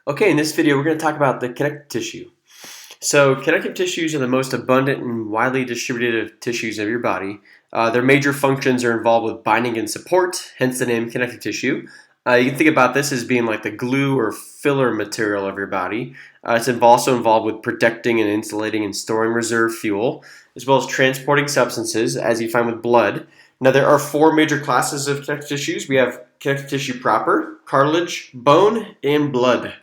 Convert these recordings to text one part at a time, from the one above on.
Okay, in this video we're going to talk about the connective tissue. So connective tissues are the most abundant and widely distributed tissues of your body. Their major functions are involved with binding and support, hence the name connective tissue. You can think about this as being like the glue or filler material of your body. It's also involved with protecting and insulating and storing reserve fuel, as well as transporting substances, as you find with blood. Now, there are four major classes of connective tissues. We have connective tissue proper, cartilage, bone, and blood.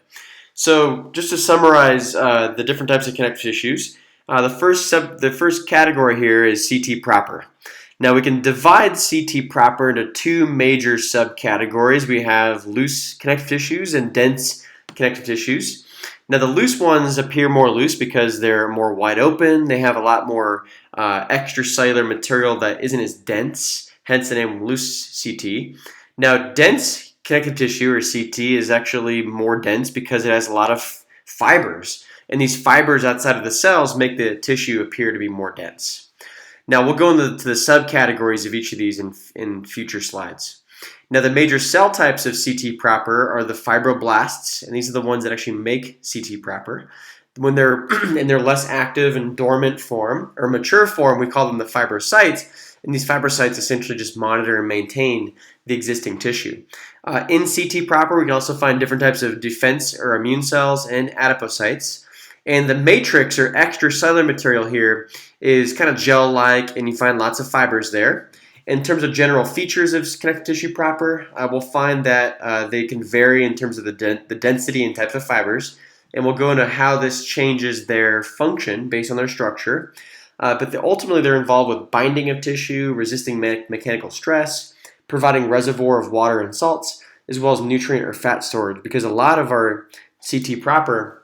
So, just to summarize the different types of connective tissues, the first category here is CT proper. Now, we can divide CT proper into two major subcategories. We have loose connective tissues and dense connective tissues. Now, the loose ones appear more loose because they're more wide open. They have a lot more extracellular material that isn't as dense, hence the name loose CT. Now, dense connective tissue, or CT, is actually more dense because it has a lot of fibers. And these fibers outside of the cells make the tissue appear to be more dense. Now, we'll go into the subcategories of each of these in future slides. Now, the major cell types of CT proper are the fibroblasts, and these are the ones that actually make CT proper. When they're in their less active and dormant form, or mature form, we call them the fibrous sites, and these fibrous sites essentially just monitor and maintain the existing tissue. In CT proper, we can also find different types of defense or immune cells and adipocytes. And the matrix or extracellular material here is kind of gel-like, and you find lots of fibers there. In terms of general features of connective tissue proper, we'll find that they can vary in terms of the density and types of fibers, and we'll go into how this changes their function based on their structure. But ultimately, they're involved with binding of tissue, resisting mechanical stress, providing reservoir of water and salts, as well as nutrient or fat storage, because a lot of our CT proper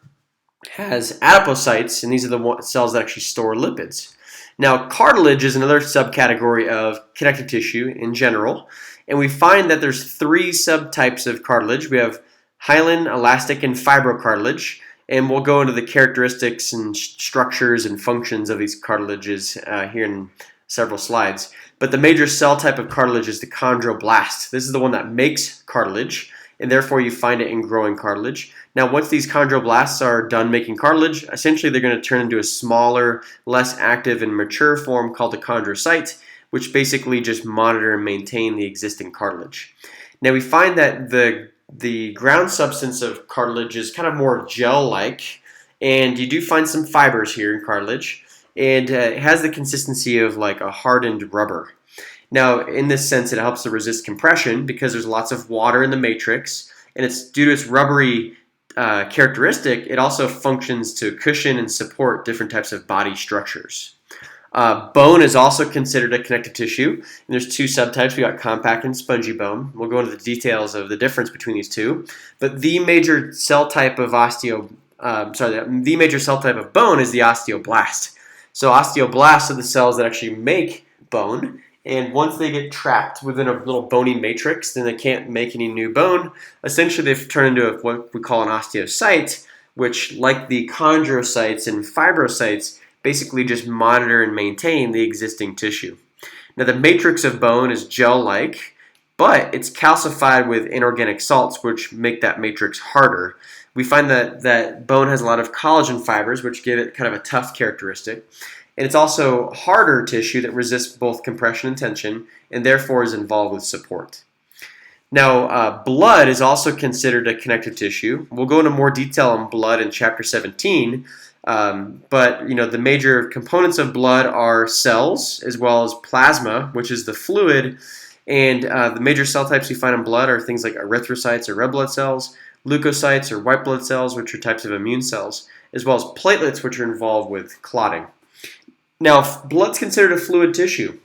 has adipocytes, and these are the cells that actually store lipids. Now, cartilage is another subcategory of connective tissue in general, and we find that there's three subtypes of cartilage. We have hyaline, elastic, and fibrocartilage, and we'll go into the characteristics and structures and functions of these cartilages here in several slides. But the major cell type of cartilage is the chondroblast. This is the one that makes cartilage, and therefore you find it in growing cartilage. Now, once these chondroblasts are done making cartilage, essentially they're going to turn into a smaller, less active and mature form called a chondrocyte, which basically just monitor and maintain the existing cartilage. Now, we find that the ground substance of cartilage is kind of more gel-like, and you do find some fibers here in cartilage, and it has the consistency of like a hardened rubber. Now, in this sense, it helps to resist compression because there's lots of water in the matrix, and it's due to its rubbery characteristic, it also functions to cushion and support different types of body structures. Bone is also considered a connective tissue, and there's two subtypes. We got compact and spongy bone. We'll go into the details of the difference between these two. But the major cell type of the major cell type of bone is the osteoblast. So osteoblasts are the cells that actually make bone, and once they get trapped within a little bony matrix, then they can't make any new bone. Essentially, they've turned into what we call an osteocyte, which, like the chondrocytes and fibrocytes, basically just monitor and maintain the existing tissue. Now, the matrix of bone is gel-like, but it's calcified with inorganic salts, which make that matrix harder. We find that bone has a lot of collagen fibers, which give it kind of a tough characteristic. And it's also harder tissue that resists both compression and tension, and therefore is involved with support. Now, blood is also considered a connective tissue. We'll go into more detail on blood in Chapter 17, but the major components of blood are cells, as well as plasma, which is the fluid, and the major cell types you find in blood are things like erythrocytes or red blood cells, leukocytes or white blood cells, which are types of immune cells, as well as platelets, which are involved with clotting. Now, blood's considered a fluid tissue,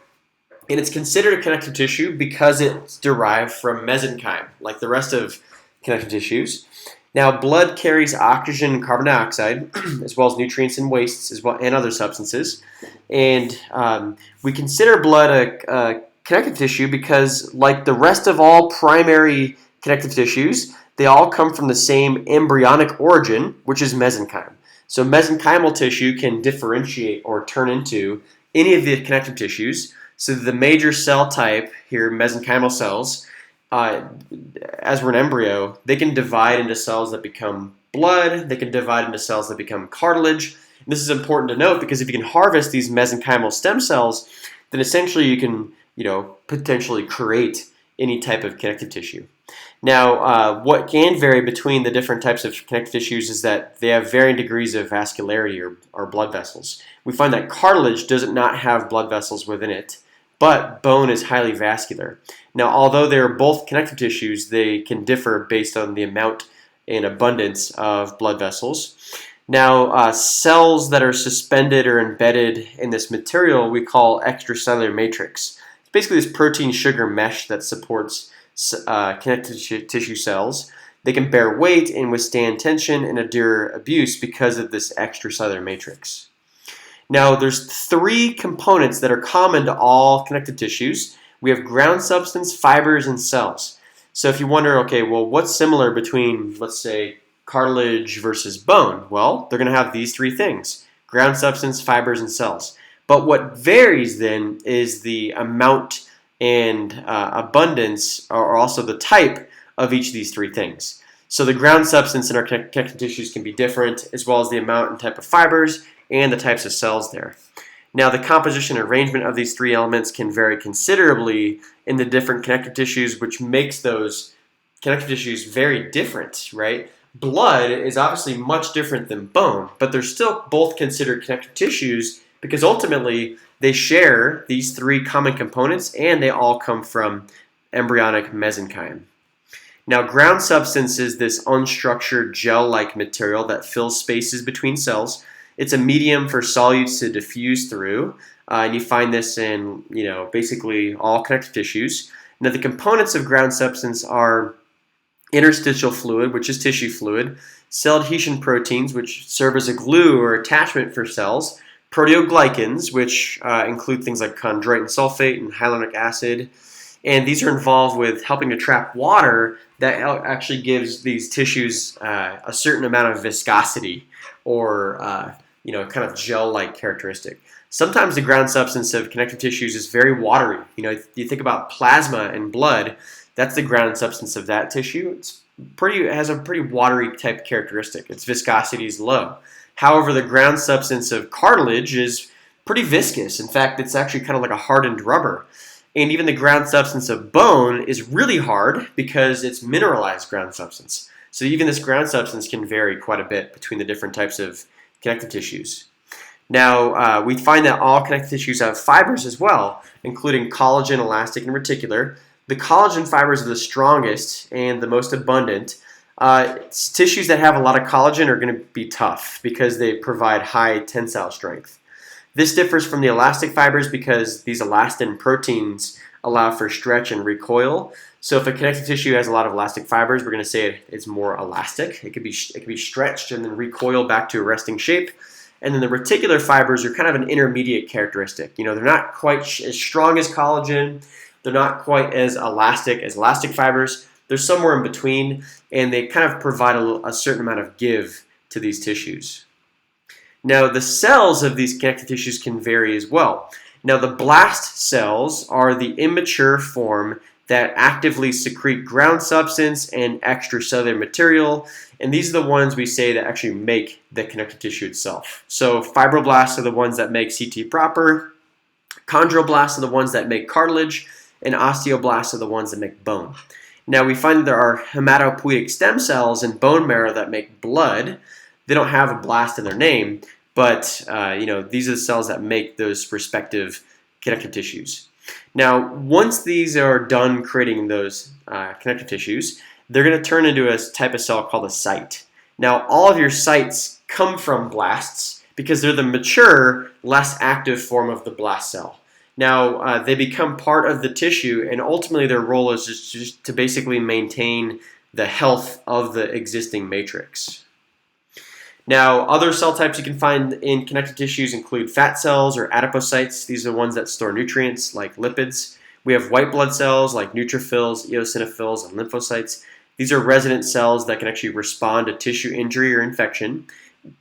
and it's considered a connective tissue because it's derived from mesenchyme, like the rest of connective tissues. Now, blood carries oxygen and carbon dioxide, as well as nutrients and wastes, and other substances. And we consider blood a connective tissue because, like the rest of all primary connective tissues, they all come from the same embryonic origin, which is mesenchyme. So mesenchymal tissue can differentiate or turn into any of the connective tissues. So the major cell type here, mesenchymal cells, uh, as we're an embryo, they can divide into cells that become blood. They can divide into cells that become cartilage. And this is important to note because if you can harvest these mesenchymal stem cells, then essentially you can, potentially create any type of connective tissue. Now, what can vary between the different types of connective tissues is that they have varying degrees of vascularity or blood vessels. We find that cartilage does not have blood vessels within it, but bone is highly vascular. Now, although they are both connective tissues, they can differ based on the amount and abundance of blood vessels. Now, cells that are suspended or embedded in this material we call extracellular matrix. It's basically this protein sugar mesh that supports connective tissue cells. They can bear weight and withstand tension and endure abuse because of this extracellular matrix. Now, there's three components that are common to all connective tissues. We have ground substance, fibers, and cells. So if you wonder, okay, well, what's similar between, let's say, cartilage versus bone? Well, they're going to have these three things: ground substance, fibers, and cells. But what varies then is the amount and abundance, or also the type of each of these three things. So the ground substance in our connective tissues can be different, as well as the amount and type of fibers and the types of cells there. Now, the composition and arrangement of these three elements can vary considerably in the different connective tissues, which makes those connective tissues very different, right? Blood is obviously much different than bone, but they're still both considered connective tissues because ultimately they share these three common components and they all come from embryonic mesenchyme. Now, ground substance is this unstructured gel-like material that fills spaces between cells. It's a medium for solutes to diffuse through, and you find this in, basically all connective tissues. Now, the components of ground substance are interstitial fluid, which is tissue fluid, cell adhesion proteins, which serve as a glue or attachment for cells, proteoglycans, which include things like chondroitin sulfate and hyaluronic acid, and these are involved with helping to trap water that actually gives these tissues a certain amount of viscosity or kind of gel-like characteristic. Sometimes the ground substance of connective tissues is very watery. You think about plasma and blood. That's the ground substance of that tissue. It has a pretty watery type characteristic. Its viscosity is low. However, the ground substance of cartilage is pretty viscous. In fact, it's actually kind of like a hardened rubber. And even the ground substance of bone is really hard because it's mineralized ground substance. So even this ground substance can vary quite a bit between the different types of connective tissues. Now, we find that all connective tissues have fibers as well, including collagen, elastic, and reticular. The collagen fibers are the strongest and the most abundant. Tissues that have a lot of collagen are going to be tough because they provide high tensile strength. This differs from the elastic fibers because these elastin proteins allow for stretch and recoil. So if a connective tissue has a lot of elastic fibers, we're going to say it's more elastic. It could be stretched and then recoil back to a resting shape. And then the reticular fibers are kind of an intermediate characteristic. They're not quite as strong as collagen. They're not quite as elastic fibers. They're somewhere in between, and they kind of provide a certain amount of give to these tissues. Now, the cells of these connective tissues can vary as well. Now, the blast cells are the immature form that actively secrete ground substance and extracellular material, and these are the ones we say that actually make the connective tissue itself. So fibroblasts are the ones that make CT proper, chondroblasts are the ones that make cartilage, and osteoblasts are the ones that make bone. Now, we find that there are hematopoietic stem cells in bone marrow that make blood. They don't have a blast in their name, but these are the cells that make those respective connective tissues. Now, once these are done creating those connective tissues, they're going to turn into a type of cell called a site. Now, all of your sites come from blasts because they're the mature, less active form of the blast cell. Now, they become part of the tissue, and ultimately their role is just to basically maintain the health of the existing matrix. Now, other cell types you can find in connective tissues include fat cells or adipocytes. These are the ones that store nutrients like lipids. We have white blood cells like neutrophils, eosinophils, and lymphocytes. These are resident cells that can actually respond to tissue injury or infection.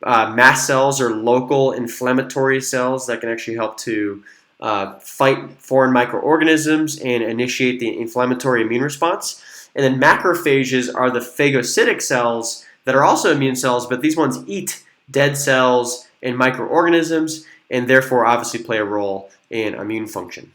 Mast cells are local inflammatory cells that can actually help to fight foreign microorganisms and initiate the inflammatory immune response. And then macrophages are the phagocytic cells that are also immune cells, but these ones eat dead cells and microorganisms and therefore obviously play a role in immune function.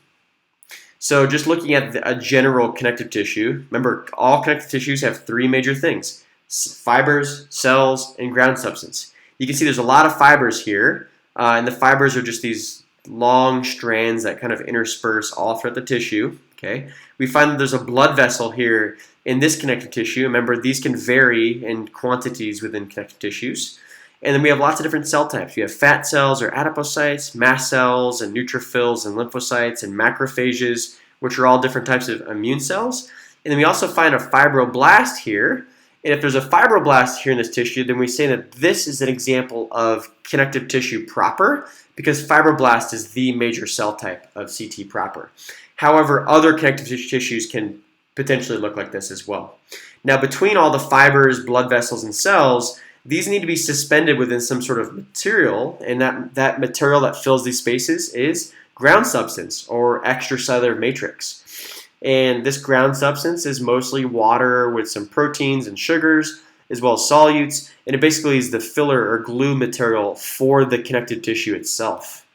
So just looking at a general connective tissue, remember all connective tissues have three major things: fibers, cells, and ground substance. You can see there's a lot of fibers here, and the fibers are just these long strands that kind of intersperse all throughout the tissue. Okay, we find that there's a blood vessel here in this connective tissue. Remember, these can vary in quantities within connective tissues. And then we have lots of different cell types. We have fat cells or adipocytes, mast cells and neutrophils and lymphocytes and macrophages, which are all different types of immune cells. And then we also find a fibroblast here. And if there's a fibroblast here in this tissue, then we say that this is an example of connective tissue proper, because fibroblast is the major cell type of CT proper. However, other connective tissues can potentially look like this as well. Now, between all the fibers, blood vessels, and cells, these need to be suspended within some sort of material, and that material that fills these spaces is ground substance or extracellular matrix. And this ground substance is mostly water with some proteins and sugars, as well as solutes, and it basically is the filler or glue material for the connective tissue itself.